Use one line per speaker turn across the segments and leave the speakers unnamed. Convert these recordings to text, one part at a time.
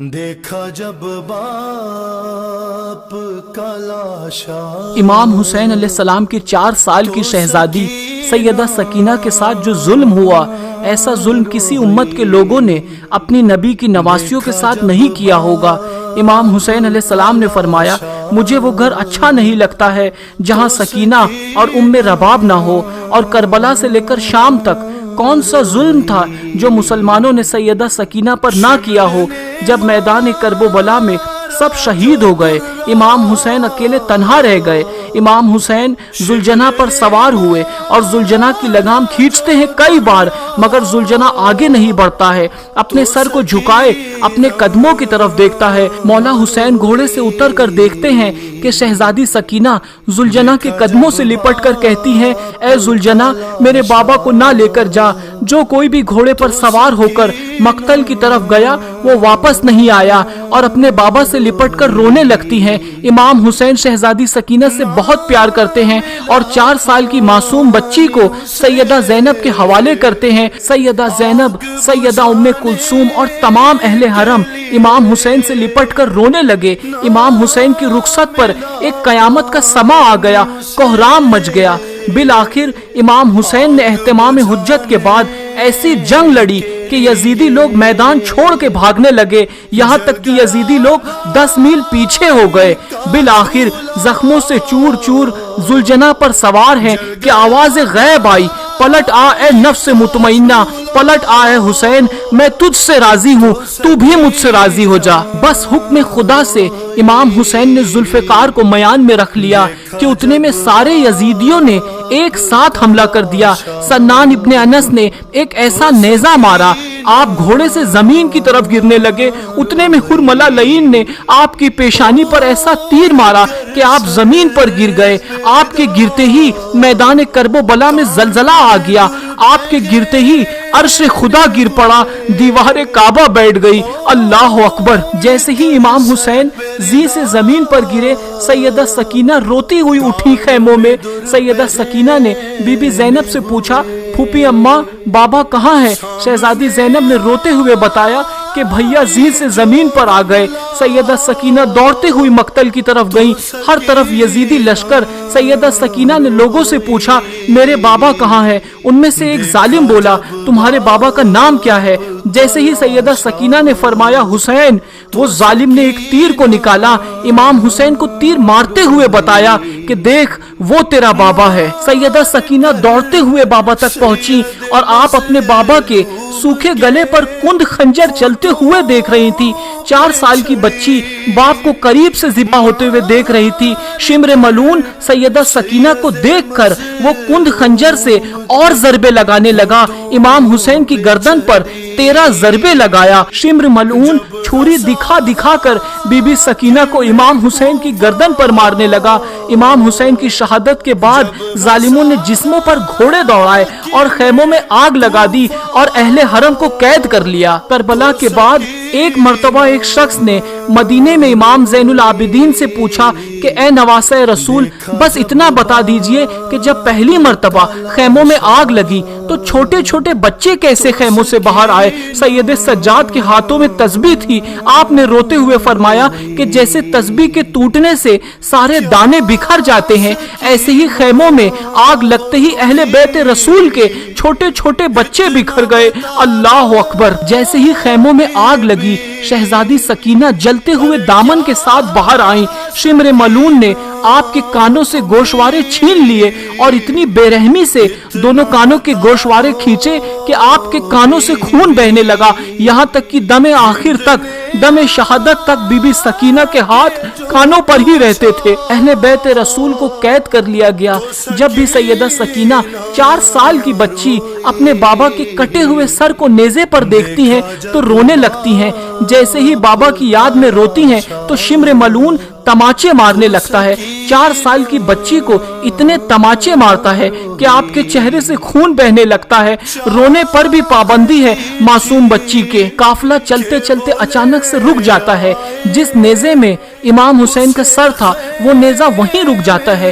دیکھا جب باپ کا لاشا
امام حسین علیہ السلام کی 4 سال کی شہزادی سیدہ سکینہ کے ساتھ جو ظلم ہوا، ایسا ظلم کسی امت کے لوگوں نے اپنی نبی کی نواسیوں کے ساتھ نہیں کیا ہوگا۔ امام حسین علیہ السلام نے فرمایا، مجھے وہ گھر اچھا نہیں لگتا ہے جہاں سکینہ اور ام رباب نہ ہو، اور کربلا سے لے کر شام تک کون سا ظلم تھا جو مسلمانوں نے سیدہ سکینہ پر نہ کیا ہو۔ جب میدان کرب و بلا میں سب شہید ہو گئے، امام حسین اکیلے تنہا رہ گئے۔ امام حسین ذوالجناح پر سوار ہوئے اور ذوالجناح کی لگام کھینچتے ہیں کئی بار، مگر ذوالجناح آگے نہیں بڑھتا ہے، اپنے سر کو جھکائے اپنے قدموں کی طرف دیکھتا ہے۔ مولا حسین گھوڑے سے اتر کر دیکھتے ہیں کہ شہزادی سکینہ ذوالجناح کے قدموں سے لپٹ کر کہتی ہے، اے ذوالجناح، میرے بابا کو نہ لے کر جا۔ جو کوئی بھی گھوڑے پر سوار ہو کر مقتل کی طرف گیا وہ واپس نہیں آیا، اور اپنے بابا سے لپٹ کر رونے لگتی ہیں۔ امام حسین شہزادی سکینہ سے بہت پیار کرتے ہیں اور 4 سال کی معصوم بچی کو سیدہ زینب کے حوالے کرتے ہیں۔ سیدہ زینب، سیدہ ام کلثوم اور تمام اہل حرم امام حسین سے لپٹ کر رونے لگے۔ امام حسین کی رخصت پر ایک قیامت کا سما آ گیا، کوہرام مچ گیا۔ بالآخر امام حسین نے اہتمام حجت کے بعد ایسی جنگ لڑی کہ یزیدی لوگ میدان چھوڑ کے بھاگنے لگے، یہاں تک کہ یزیدی لوگ 10 میل پیچھے ہو گئے۔ بالآخر زخموں سے چور چور ذوالجناح پر سوار ہیں کہ آواز غیب آئی، پلٹ آ اے نفس مطمئنہ، پلٹ آ اے حسین، میں تجھ سے راضی ہوں، تو بھی مجھ سے راضی ہو جا۔ بس حکم خدا سے امام حسین نے ذوالفقار کو میان میں رکھ لیا کہ اتنے میں سارے یزیدیوں نے ایک ساتھ حملہ کر دیا۔ سنان ابن انس نے ایک ایسا نیزہ مارا، آپ گھوڑے سے زمین کی طرف گرنے لگے۔ اتنے میں حرملہ لعین نے آپ کی پیشانی پر ایسا تیر مارا کہ آپ زمین پر گر گئے۔ آپ کے گرتے ہی میدان کرب و بلا میں زلزلہ آ گیا، آپ کے گرتے ہی عرش خدا گر پڑا، دیوار کعبہ بیٹھ گئی۔ اللہ اکبر! جیسے ہی امام حسین زی سے زمین پر گرے، سیدہ سکینہ روتی ہوئی اٹھی خیموں میں۔ سیدہ سکینہ نے بی بی زینب سے پوچھا، پھوپھی اماں، بابا کہاں ہے؟ شہزادی زینب نے روتے ہوئے بتایا کہ بھیا زی سے زمین پر آ گئے۔ سیدہ سکینہ دوڑتے ہوئی مقتل کی طرف گئیں، ہر طرف یزیدی لشکر۔ سیدہ سکینہ نے لوگوں سے پوچھا، میرے بابا کہاں ہے؟ ان میں سے ایک ظالم بولا، تمہارے بابا کا نام کیا ہے؟ جیسے ہی سیدہ سکینہ نے فرمایا حسین، وہ ظالم نے ایک تیر کو نکالا، امام حسین کو تیر مارتے ہوئے بتایا کہ دیکھ وہ تیرا بابا ہے۔ سیدہ سکینہ دوڑتے ہوئے بابا تک پہنچی اور آپ اپنے بابا کے سوکھے گلے پر کند خنجر چلتے ہوئے دیکھ رہی تھی۔ 4 سال کی بچی باپ کو قریب سے ذبح ہوتے ہوئے دیکھ رہی تھی۔ شمر ملعون سیدہ سکینہ کو دیکھ کر وہ کند خنجر سے اور ضربے لگانے لگا۔ امام حسین کی گردن پر 13 ضربے لگایا۔ شمر ملعون چھری دکھا دکھا کر بی بی سکینہ کو امام حسین کی گردن پر مارنے لگا۔ امام حسین کی شہادت کے بعد ظالموں نے جسموں پر گھوڑے دوڑائے اور خیموں میں آگ لگا دی اور اہل حرم کو قید کر لیا۔ کربلا کے بعد ایک مرتبہ ایک شخص نے مدینے میں امام زین العابدین سے پوچھا کہ اے نواسہ رسول، بس اتنا بتا دیجئے کہ جب پہلی مرتبہ خیموں میں آگ لگی تو چھوٹے چھوٹے بچے کیسے خیموں سے باہر آئے؟ سید سجاد کے ہاتھوں میں تسبیح تھی۔ آپ نے روتے ہوئے فرمایا کہ جیسے تسبیح کے ٹوٹنے سے سارے دانے بکھر جاتے ہیں، ایسے ہی خیموں میں آگ لگتے ہی اہل بیت رسول کے چھوٹے چھوٹے بچے بکھر گئے۔ اللہ اکبر! جیسے ہی خیموں میں آگ لگی، شہزادی سکینہ جلتے ہوئے دامن کے ساتھ باہر آئیں۔ شمر ملعون نے آپ کے کانوں سے گوشوارے چھین لیے اور اتنی بے رحمی سے دونوں کانوں کے گوشوارے کھینچے کہ آپ کے کانوں سے خون بہنے لگا، یہاں تک کہ دم آخر تک، دم شہادت تک بی بی سکینہ کے ہاتھ کانوں پر ہی رہتے تھے۔ اہل بیت رسول کو قید کر لیا گیا۔ جب بھی سیدہ سکینہ 4 سال کی بچی اپنے بابا کے کٹے ہوئے سر کو نیزے پر دیکھتی ہیں تو رونے لگتی ہیں۔ جیسے ہی بابا کی یاد میں روتی ہیں تو شمر ملعون تماچے مارنے لگتا ہے۔ 4 سال کی بچی کو اتنے تماچے مارتا ہے کہ آپ کے چہرے سے خون بہنے لگتا ہے۔ رونے پر بھی پابندی ہے معصوم بچی کے۔ قافلہ چلتے چلتے اچانک سے رک جاتا ہے۔ جس نیزے میں امام حسین کا سر تھا وہ نیزہ وہیں رک جاتا ہے۔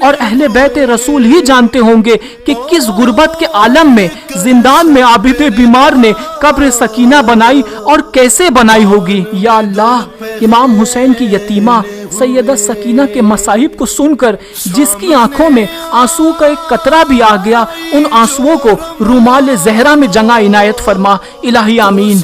اور اہل بیت رسول ہی جانتے ہوں گے کہ کس غربت کے عالم میں زندان میں عابد بیمار نے قبر سکینہ بنائی اور کیسے بنائی ہوگی۔ یا اللہ، امام حسین کی یتیمہ سیدہ سکینہ کے مصائب کو سن کر جس کی آنکھوں میں آنسو کا ایک قطرہ بھی آ گیا، ان آنسوؤں کو رومال زہرا میں جگہ عنایت فرما۔ الہی آمین۔